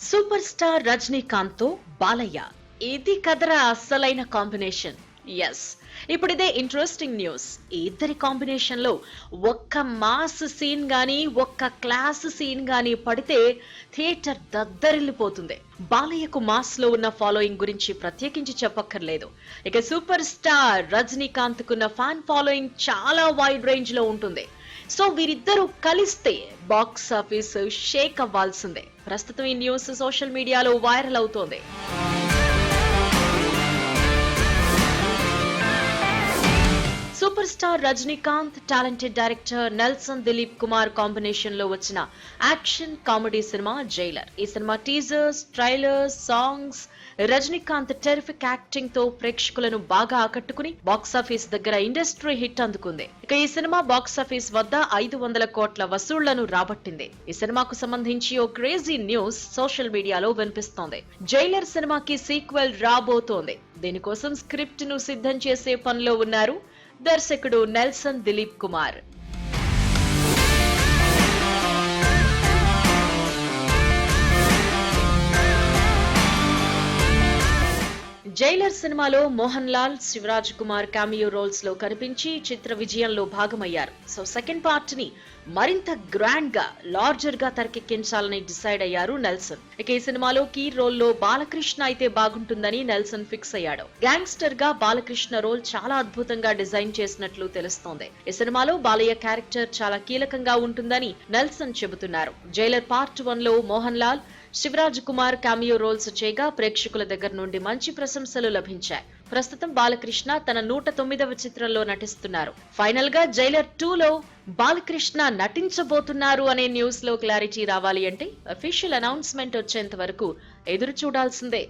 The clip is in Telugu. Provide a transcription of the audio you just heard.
సూపర్ స్టార్ రజనీకాంత్ తో బాలయ్య, ఇది కదరా అస్సలైన కాంబినేషన్. ఎస్, ఇప్పుడు ఇదే ఇంట్రెస్టింగ్ న్యూస్. ఇద్దరి కాంబినేషన్ లో ఒక్క మాస్ సీన్ గానీ ఒక్క క్లాస్ సీన్ గానీ పడితే థియేటర్ దద్దరిల్లిపోతుంది. బాలయ్యకు మాస్ లో ఉన్న ఫాలోయింగ్ గురించి ప్రత్యేకించి చెప్పక్కర్లేదు. ఇక సూపర్ స్టార్ రజనీకాంత్ కున్న ఫ్యాన్ ఫాలోయింగ్ చాలా వైడ్ రేంజ్ లో ఉంటుంది. సో వీరిద్దరూ కలిస్తే బాక్స్ ఆఫీస్ షేక్ అవ్వాల్సిందే. ప్రస్తుతం ఈ న్యూస్ సోషల్ మీడియాలో వైరల్ అవుతోంది. Super star Rajinikanth, talented director Nelson Dilip Kumar combination లో వచ్చిన యాక్షన్ కామెడీ సినిమా జైలర్. ఈ cinema teasers, trailers, songs, Rajinikanth terrific acting తో ప్రేక్షకులను బాగా ఆకట్టుకుని బాక్సాఫీస్ దగ్గర ఇండస్ట్రీ హిట్ అందుకుంది. ఇక ఈ సినిమా బాక్సాఫీస్ వద్ద 500 కోట్ల వసూళ్లను రాబట్టింది. ఈ సినిమాకు సంబంధించి ఓ క్రేజీ న్యూస్ సోషల్ మీడియాలో వినిపిస్తోంది. జైలర్ సినిమాకి సీక్వెల్ రాబోతోంది. దీనికోసం స్క్రిప్ట్ ను సిద్ధం చేసే పనిలో ఉన్నారు దర్శకుడు నెల్సన్ దిలీప్ కుమార్. జైలర్ సినిమాలో మోహన్ లాల్, శివరాజ్ కుమార్ కామియో రోల్స్ లో కనిపించి చిత్ర విజయంలో భాగమయ్యారు. సో సెకండ్ పార్ట్ ని మరింత గ్రాండ్ గా, లార్జర్ గా తెరకెక్కించాలని డిసైడ్ అయ్యారు నెల్సన్. ఇక ఈ సినిమాలో కీ రోల్ లో బాలకృష్ణ అయితే బాగుంటుందని నెల్సన్ ఫిక్స్ అయ్యాడు. గ్యాంగ్స్టర్ గా బాలకృష్ణ రోల్ చాలా అద్భుతంగా డిజైన్ చేసినట్లు తెలుస్తోంది. ఈ సినిమాలో బాలయ్య క్యారెక్టర్ చాలా కీలకంగా ఉంటుందని నెల్సన్ చెబుతున్నారు. జైలర్ పార్ట్ 1 లో మోహన్ లాల్, శివరాజ్ కుమార్ కామియో రోల్స్ చేయగా ప్రేక్షకుల దగ్గర నుండి మంచి ప్రశంసలు లభించాయి. ప్రస్తుతం బాలకృష్ణ తన 109వ చిత్రంలో నటిస్తున్నారు. ఫైనల్ గా జైలర్ 2 లో బాలకృష్ణ నటించబోతున్నారు అనే న్యూస్ లో క్లారిటీ రావాలి అంటే అఫీషియల్ అనౌన్స్మెంట్ వచ్చేంత వరకు ఎదురు చూడాల్సిందే.